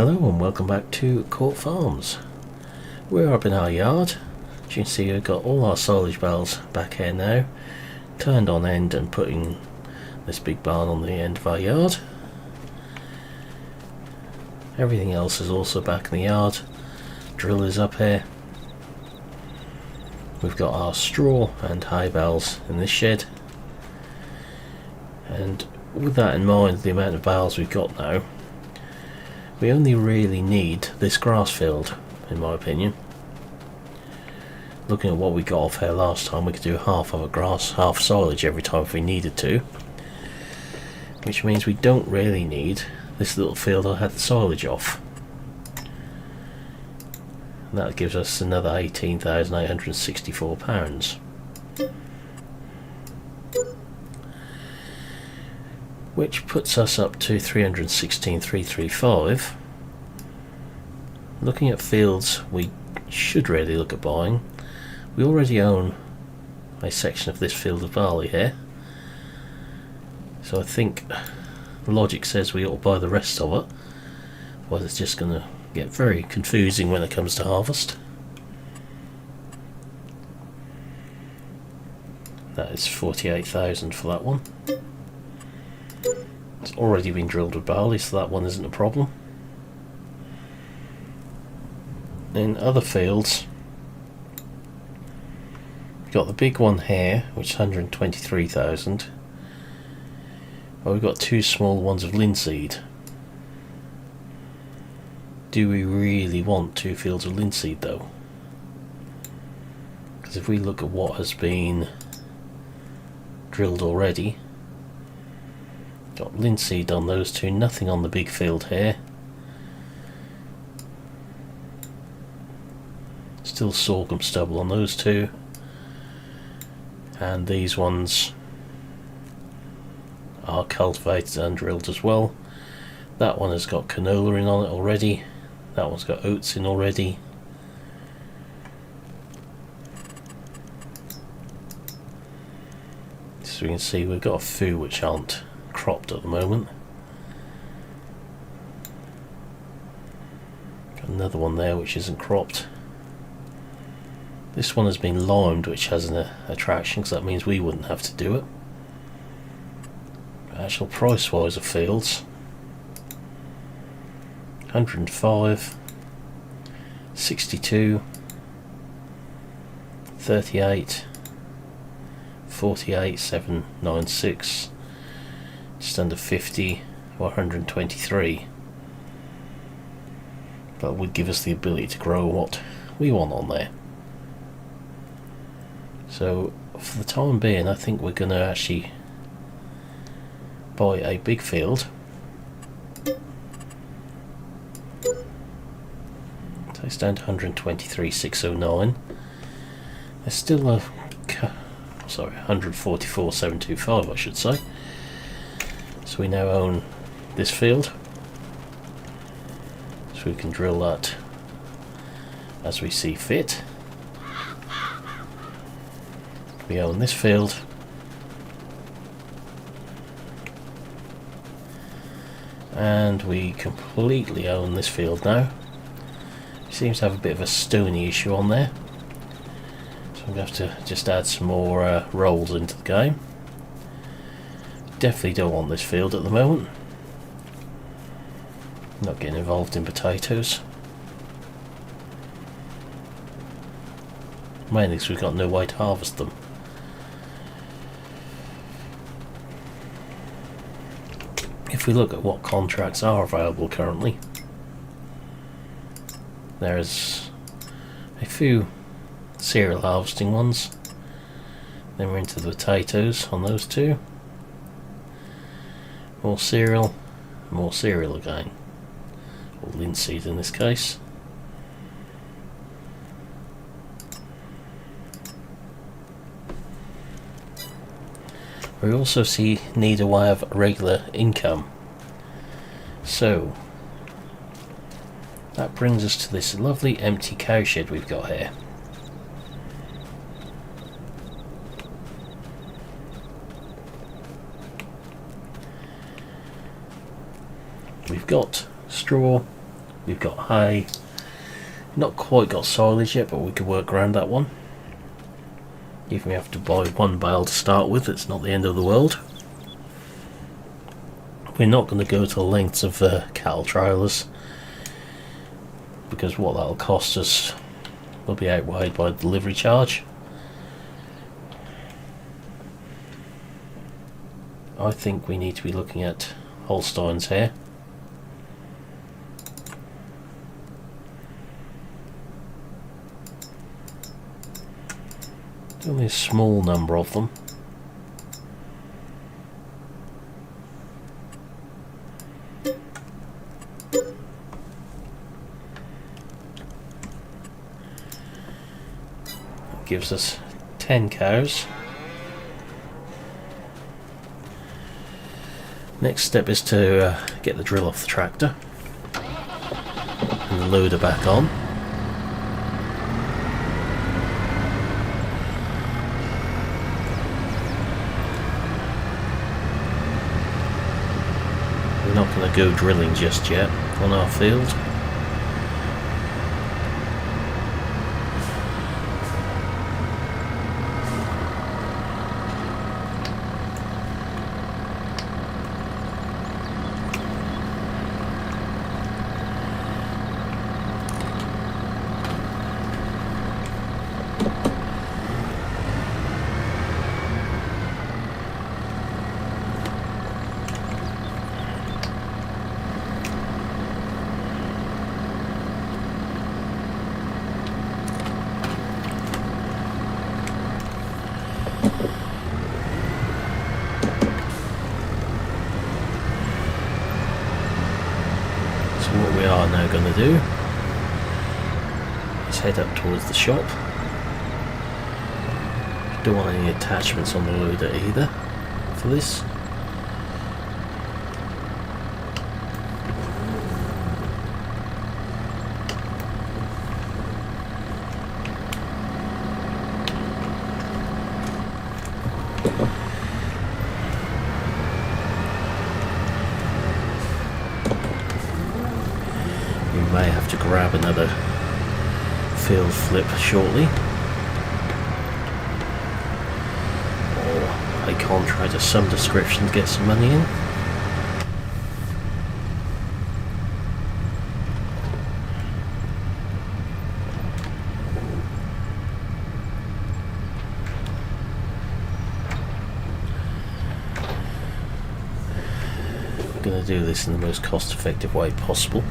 Hello and welcome back to Court Farms. We're up in our yard. As you can see, we've got all our silage bales back here now, turned on end and putting this big barn on the end of our yard. Everything else is also back in the yard. Drill is up here. We've got our straw and hay bales in this shed. And with that in mind, the amount of bales we've got now, we only really need this grass field, in my opinion. Looking at what we got off here last time, we could do half of a grass, half silage every time if we needed to. Which means we don't really need this little field I had the silage off. And that gives us another £18,864. Which puts us up to 316,335. Looking at fields we should really look at buying. We already own a section of this field of barley here, so I think logic says we ought to buy the rest of it. Well, it's just going to get very confusing when it comes to harvest. That is 48,000 for that one. It's already been drilled with barley, so that one isn't a problem. In other fields, we've got the big one here, which is 123,000. Well, we've got two small ones of linseed. Do we really want two fields of linseed though? Because if we look at what has been drilled already, got linseed on those two, nothing on the big field here. Still sorghum stubble on those two. And these ones are cultivated and drilled as well. That one has got canola in on it already. That one's got oats in already. So we can see we've got a few which aren't cropped at the moment. Got another one there which isn't cropped. This one has been limed, which has an attraction, because that means we wouldn't have to do it. But actual price wise of fields, 105, 62, 38, 48, 796, just under 50, 123. That would give us the ability to grow what we want on there. So for the time being, I think we're going to actually buy a big field. So it's down to 123,609. There's still a 144,725, I should say. So we now own this field, so we can drill that as we see fit. We own this field, and we completely own this field now. It seems to have a bit of a stony issue on there, so I'm going to have to just add some more rolls into the game. Definitely don't want this field at the moment. Not getting involved in potatoes, mainly because we've got no way to harvest them. If we look at what contracts are available currently, there's a few cereal harvesting ones. Then we're into the potatoes on those two. More cereal again, or linseed in this case. We also need a way of regular income. So that brings us to this lovely empty cowshed we've got here. We've got straw, We've got hay, not quite got silage yet, but we could work around that one. If we have to buy one bale to start with, it's not the end of the world. We're not going to go to the lengths of cattle trailers, because what that'll cost us will be outweighed by the delivery charge. I think we need to be looking at Holsteins here. Only a small number of them. That gives us 10 cows. Next step is to get the drill off the tractor and the loader back on. We're not going to go drilling just yet on our field. What we are now going to do is head up towards the shop. Don't want any attachments on the loader either for this. May have to grab another field flip shortly, or a contract of some description to get some money in. I'm going to do this in the most cost effective way possible.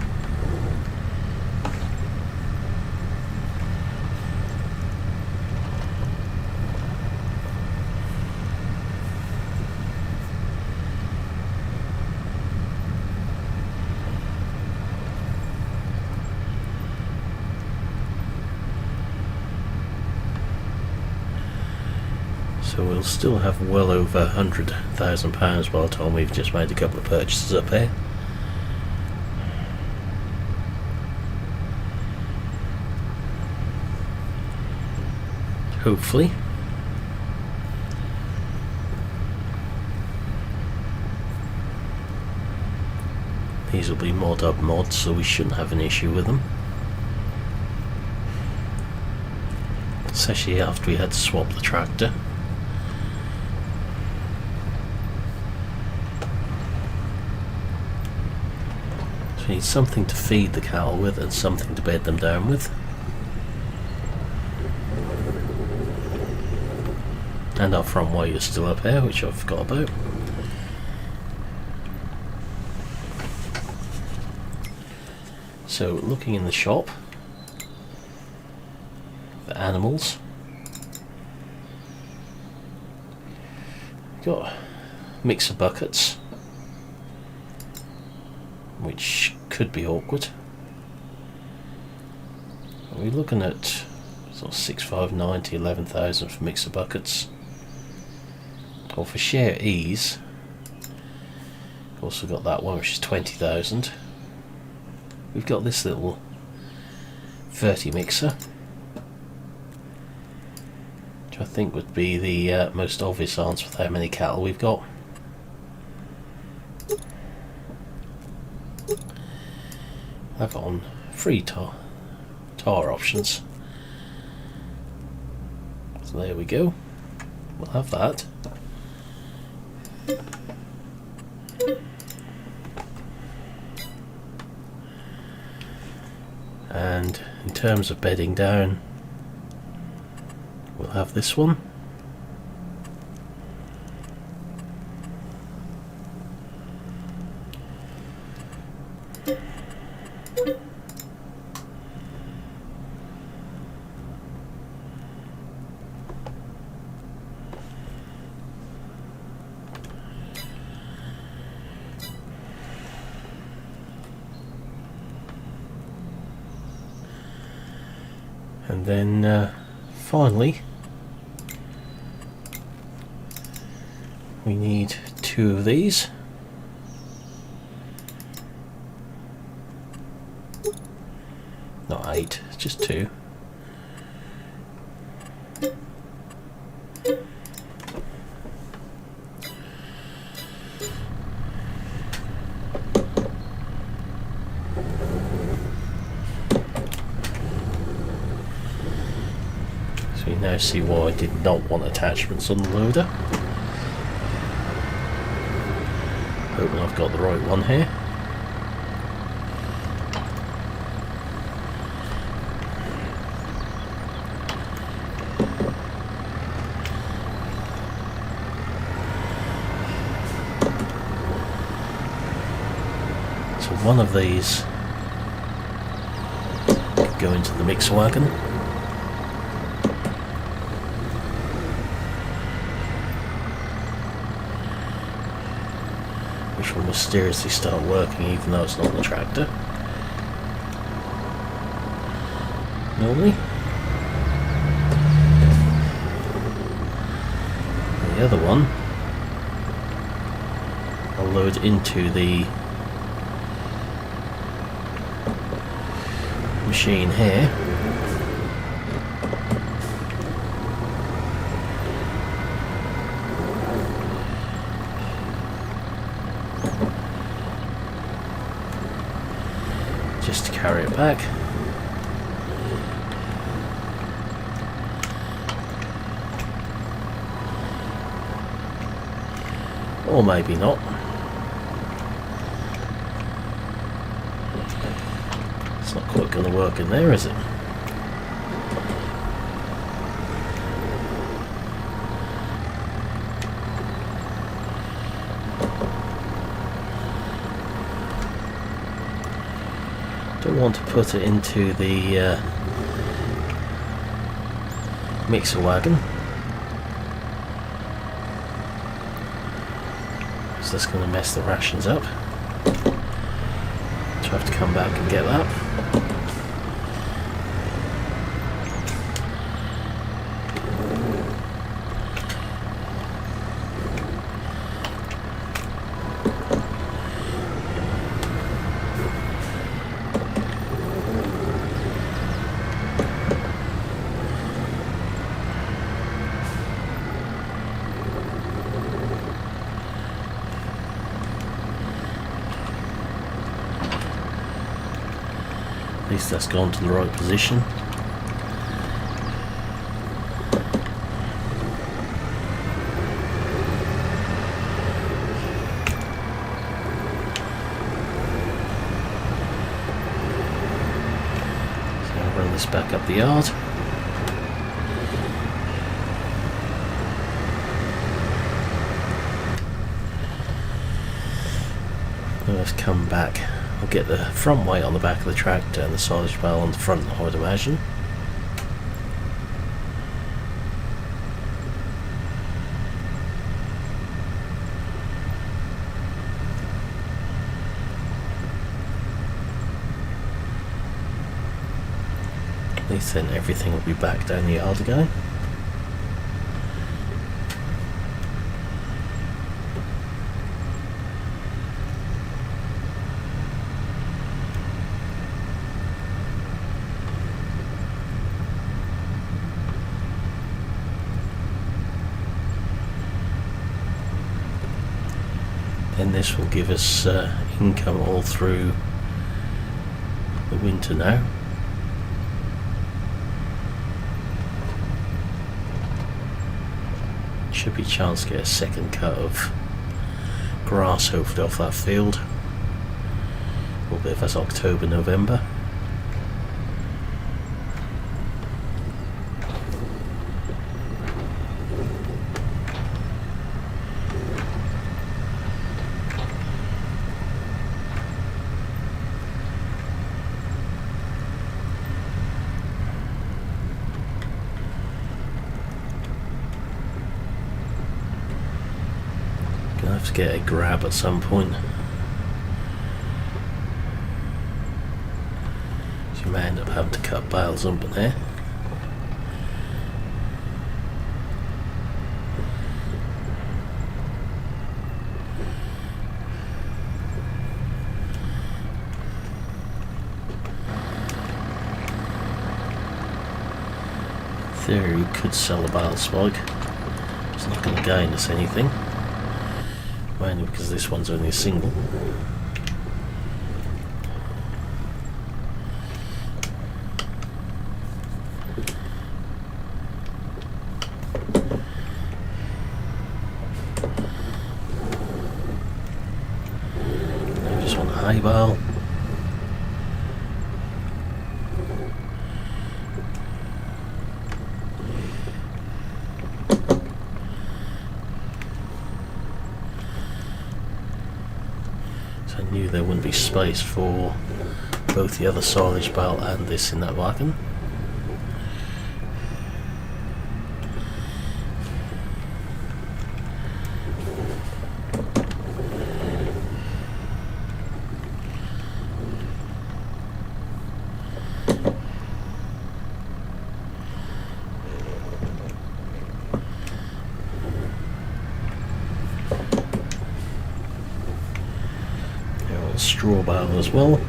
So we'll still have well over £100,000 by the time we've just made a couple of purchases up here. Hopefully. These will be mod up mods, so we shouldn't have an issue with them. Especially after we had to swap the tractor. So we need something to feed the cattle with and something to bed them down with. And our front weight is still up here, which I forgot about. So looking in the shop, the animals, we've got mixer buckets, which could be awkward. We're looking at sort of 6,590, 11,000 for mixer buckets. Or for sheer ease, also got that one which is 20,000. We've got this little Verti mixer, which I think would be the most obvious answer for how many cattle we've got. have on free tar options. So there we go. We'll have that. And in terms of bedding down, we'll have this one. And then finally we need 2 of these. Not 8, just 2. So you now see why I did not want attachments on the loader. Hoping I've got the right one here. So one of these could go into the mixer wagon. Which will mysteriously start working even though it's not the tractor. Normally. And the other one I'll load into the machine here. Just to carry it back. Or maybe not. It's not quite going to work in there, is it? Don't want to put it into the mixer wagon, so that's going to mess the rations up. So I have to come back and get that. At least that's gone to the right position. So I'll run this back up the yard. Let's come back. I'll get the front weight on the back of the tractor and the silage bale on the front, I would imagine. At least then everything will be back down the yard again. And this will give us income all through winter now. Should be a chance to get a second cut of grass hopefully off that field. A little bit if that's October, November. Gonna have to get a grab at some point. So you may end up having to cut bales up in there. In theory, we could sell a bale spike. It's not going to gain us anything. Mainly because this one's only a single. I just want a hay bale. Knew there wouldn't be space for both the other silage bale and this in that wagon. Straw bale as well.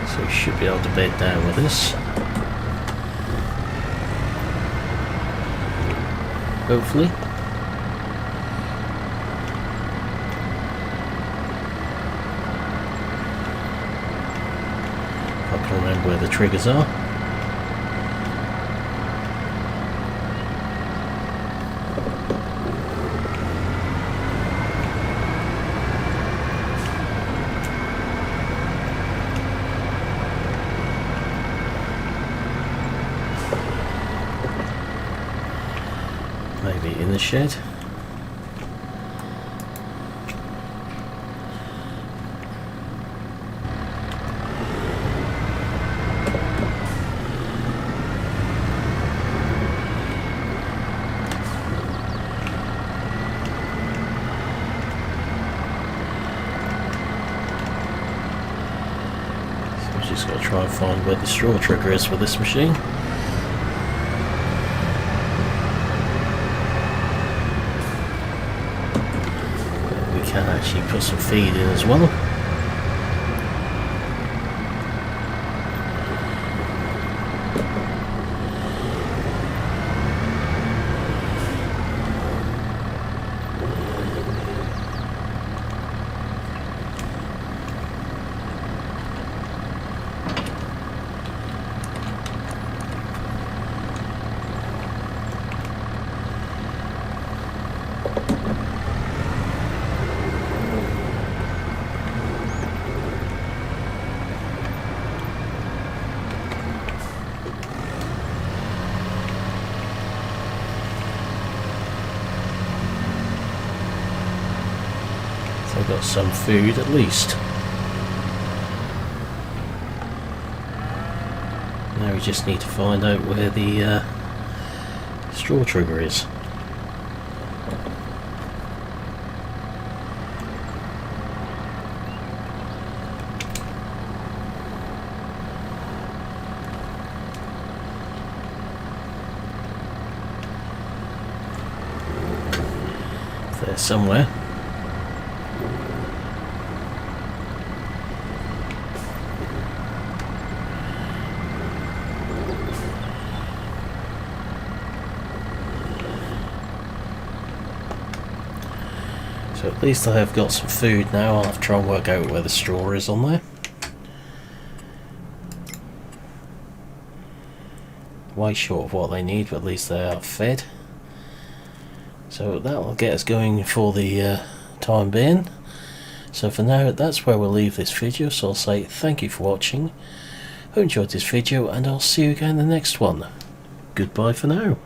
So we should be able to bed down with this. Hopefully. If I can remember where the triggers are. Maybe in the shed. So we've just got to try and find where the straw trigger is for this machine. Can actually put some feed in as well. I've got some food at least. Now we just need to find out where the straw trigger is. There somewhere. So at least I have got some food now. I'll have to try and work out where the straw is on there. Way short of what they need, but at least they are fed. So that will get us going for the time being. So for now, that's where we'll leave this video. So I'll say thank you for watching. Hope you enjoyed this video, and I'll see you again in the next one. Goodbye for now.